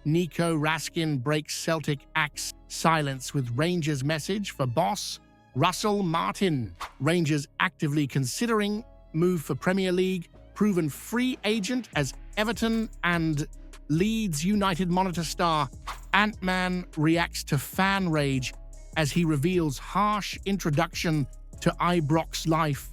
Nico Raskin breaks Celtic axe silence with Rangers message for boss Russell Martin. Rangers actively considering move for Premier League, proven free agent as Everton and Leeds United monitor star Antman reacts to fan rage as he reveals harsh introduction to Ibrox life.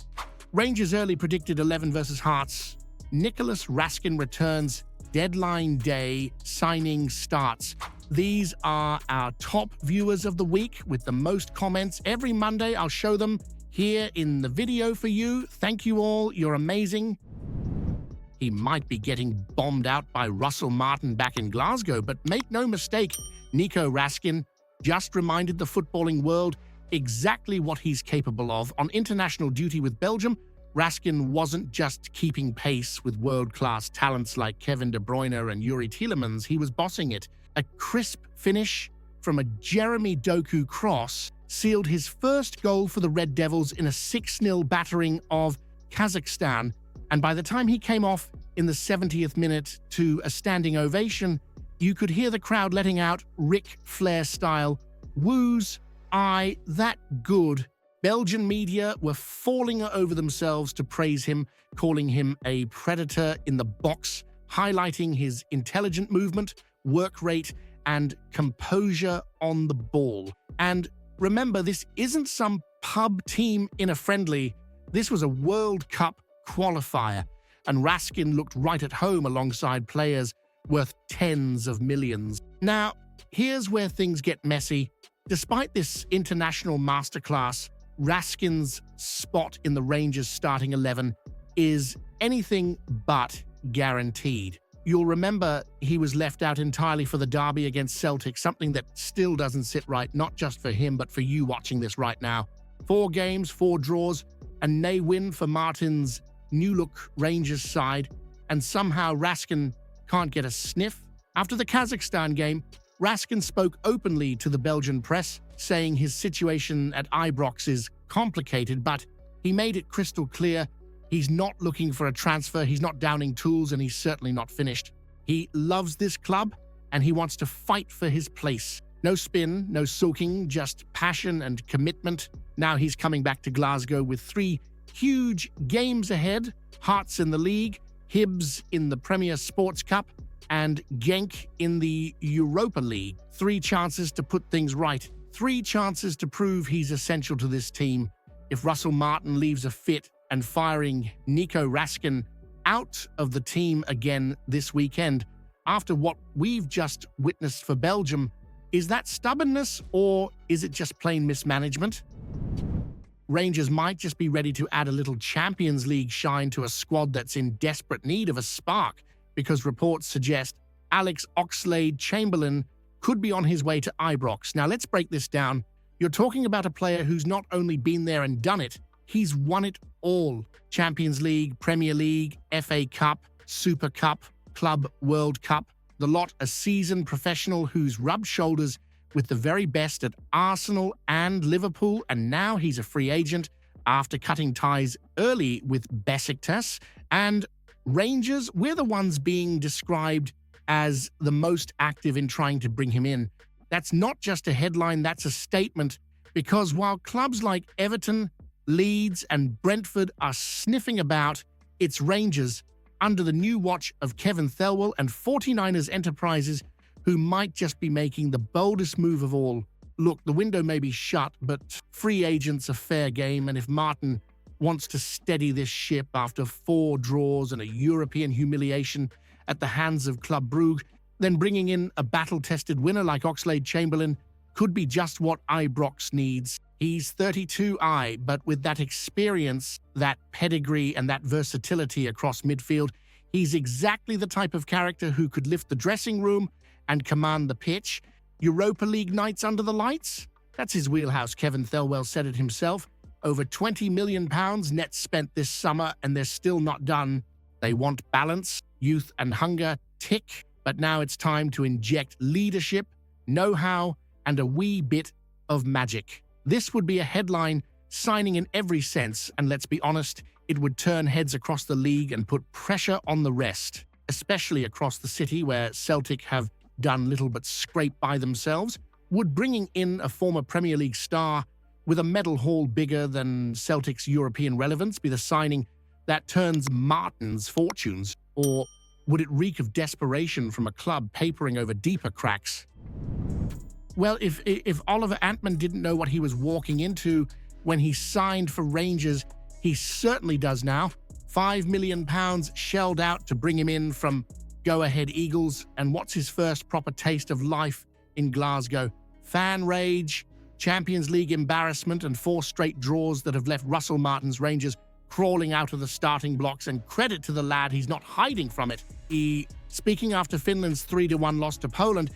Rangers early predicted 11 versus Hearts. Nicolas Raskin returns. Deadline day signing starts. These are our top viewers of the week with the most comments. Every Monday, I'll show them here in the video for you. Thank you all. You're amazing. He might be getting bombed out by Russell Martin back in Glasgow, but make no mistake, Nico Raskin just reminded the footballing world exactly what he's capable of. On international duty with Belgium, Raskin wasn't just keeping pace with world-class talents like Kevin De Bruyne and Yuri Tielemans, he was bossing it. A crisp finish from a Jeremy Doku cross sealed his first goal for the Red Devils in a 6-0 battering of Kazakhstan, and by the time he came off in the 70th minute to a standing ovation, you could hear the crowd letting out Ric Flair-style woos, "Aye, that good." Belgian media were falling over themselves to praise him, calling him a predator in the box, highlighting his intelligent movement, work rate, and composure on the ball. And remember, this isn't some pub team in a friendly. This was a World Cup qualifier, and Raskin looked right at home alongside players worth tens of millions. Now, here's where things get messy. Despite this international masterclass, Raskin's spot in the Rangers starting 11 is anything but guaranteed. You'll remember he was left out entirely for the derby against Celtic, something that still doesn't sit right, not just for him, but for you watching this right now. 4 games, 4 draws, a nay win for Martin's new-look Rangers side, and somehow Raskin can't get a sniff. After the Kazakhstan game, Raskin spoke openly to the Belgian press, saying his situation at Ibrox is complicated, but he made it crystal clear he's not looking for a transfer, he's not downing tools, and he's certainly not finished. He loves this club, and he wants to fight for his place. No spin, no sulking, just passion and commitment. Now he's coming back to Glasgow with 3 huge games ahead: Hearts in the league, Hibs in the Premier Sports Cup, and Genk in the Europa League. 3 chances to put things right. 3 chances to prove he's essential to this team. If Russell Martin leaves a fit and firing Nico Raskin out of the team again this weekend, after what we've just witnessed for Belgium, is that stubbornness or is it just plain mismanagement? Rangers might just be ready to add a little Champions League shine to a squad that's in desperate need of a spark, because reports suggest Alex Oxlade-Chamberlain could be on his way to Ibrox. Now let's break this down. You're talking about a player who's not only been there and done it, he's won it all. Champions League, Premier League, FA Cup, Super Cup, Club World Cup. The lot a seasoned professional who's rubbed shoulders with the very best at Arsenal and Liverpool, and now he's a free agent after cutting ties early with Besiktas. And Rangers, we're the ones being described as the most active in trying to bring him in. That's not just a headline, that's a statement, because while clubs like Everton, Leeds, and Brentford are sniffing about, it's Rangers, under the new watch of Kevin Thelwell and 49ers Enterprises, who might just be making the boldest move of all. Look, the window may be shut, but free agents are fair game, and if Martin wants to steady this ship after 4 draws and a European humiliation at the hands of Club Brugge, then bringing in a battle-tested winner like Oxlade-Chamberlain could be just what Ibrox needs. He's 32, but with that experience, that pedigree, and that versatility across midfield, he's exactly the type of character who could lift the dressing room and command the pitch. Europa League nights under the lights? That's his wheelhouse, Kevin Thelwell said it himself. Over £20 million net spent this summer, and they're still not done. They want balance, youth and hunger, tick, but now it's time to inject leadership, know-how, and a wee bit of magic. This would be a headline signing in every sense, and let's be honest, it would turn heads across the league and put pressure on the rest, especially across the city where Celtic have done little but scrape by themselves, would bringing in a former Premier League star with a medal haul bigger than Celtic's European relevance be the signing that turns Martin's fortunes? Or would it reek of desperation from a club papering over deeper cracks? Well, if Oliver Antman didn't know what he was walking into when he signed for Rangers, he certainly does now. £5 million shelled out to bring him in from go-ahead Eagles, and what's his first proper taste of life in Glasgow? Fan rage, Champions League embarrassment, and 4 straight draws that have left Russell Martin's Rangers crawling out of the starting blocks, and credit to the lad, he's not hiding from it. Speaking after Finland's 3-1 loss to Poland,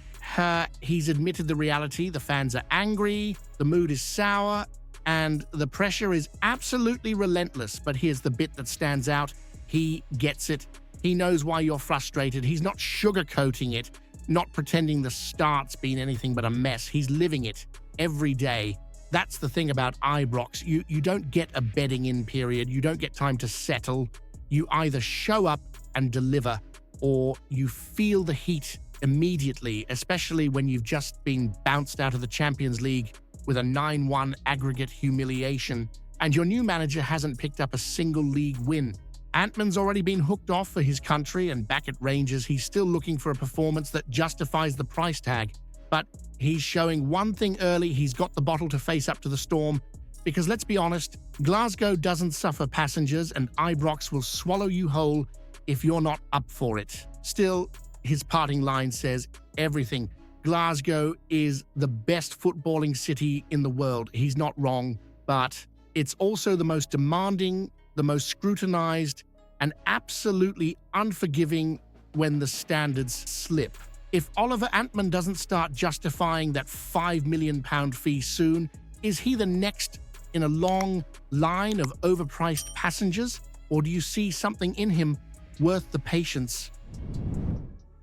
he's admitted the reality. The fans are angry, the mood is sour, and the pressure is absolutely relentless. But here's the bit that stands out. He gets it. He knows why you're frustrated. He's not sugarcoating it, not pretending the start's been anything but a mess. He's living it every day. That's the thing about Ibrox. You don't get a bedding-in period. You don't get time to settle. You either show up and deliver, or you feel the heat immediately, especially when you've just been bounced out of the Champions League with a 9-1 aggregate humiliation, and your new manager hasn't picked up a single league win. Antman's already been hooked off for his country, and back at Rangers, he's still looking for a performance that justifies the price tag. But he's showing one thing early: he's got the bottle to face up to the storm. Because let's be honest, Glasgow doesn't suffer passengers, and Ibrox will swallow you whole if you're not up for it. Still, his parting line says everything. Glasgow is the best footballing city in the world. He's not wrong, but it's also the most demanding, the most scrutinized, and absolutely unforgiving when the standards slip. If Oliver Antman doesn't start justifying that £5 million fee soon, is he the next in a long line of overpriced passengers? Or do you see something in him worth the patience?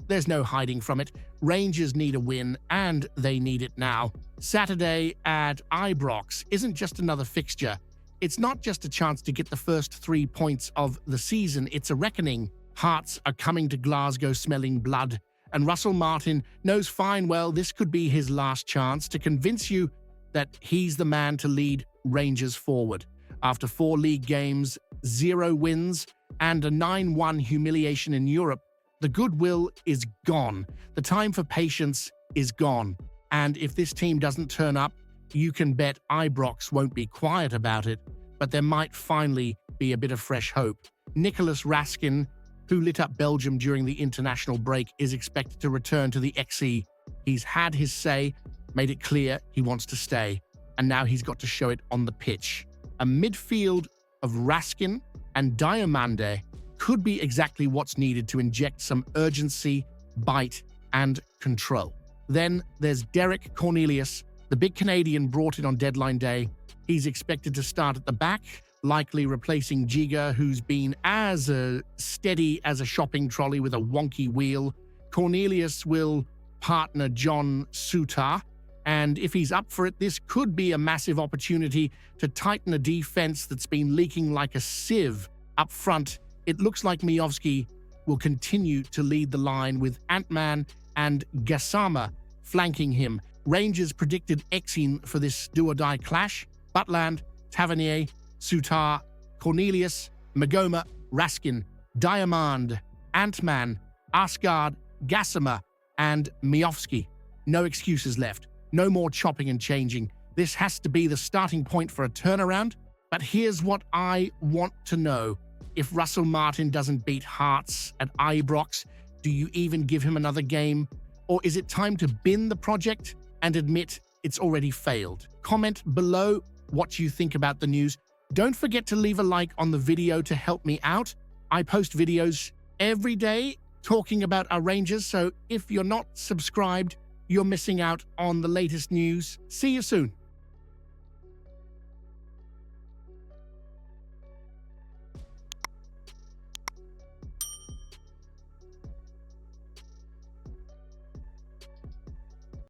There's no hiding from it. Rangers need a win, and they need it now. Saturday at Ibrox isn't just another fixture. It's not just a chance to get the first 3 points of the season. It's a reckoning. Hearts are coming to Glasgow smelling blood, and Russell Martin knows fine well this could be his last chance to convince you that he's the man to lead Rangers forward. After 4 league games, 0 wins, and a 9-1 humiliation in Europe, the goodwill is gone. The time for patience is gone. And if this team doesn't turn up, you can bet Ibrox won't be quiet about it, but there might finally be a bit of fresh hope. Nicolas Raskin, who lit up Belgium during the international break, is expected to return to the XE. He's had his say, made it clear he wants to stay, and now he's got to show it on the pitch. A midfield of Raskin and Diamande could be exactly what's needed to inject some urgency, bite, and control. Then there's Derek Cornelius, the big Canadian brought in on deadline day. He's expected to start at the back, likely replacing Giga, who's been as steady as a shopping trolley with a wonky wheel. Cornelius will partner John Souttar, and if he's up for it, this could be a massive opportunity to tighten a defense that's been leaking like a sieve. Up front, it looks like Miovski will continue to lead the line with Antman and Gassama flanking him. Rangers predicted Exine for this do-or-die clash. Butland, Tavernier, Souttar, Cornelius, Magoma, Raskin, Diamande, Antman, Asgard, Gassama, and Miovski. No excuses left. No more chopping and changing. This has to be the starting point for a turnaround. But here's what I want to know. If Russell Martin doesn't beat Hearts at Ibrox, do you even give him another game? Or is it time to bin the project and admit it's already failed? Comment below what you think about the news. Don't forget to leave a like on the video to help me out. I post videos every day talking about our Rangers, so if you're not subscribed, you're missing out on the latest news. See you soon.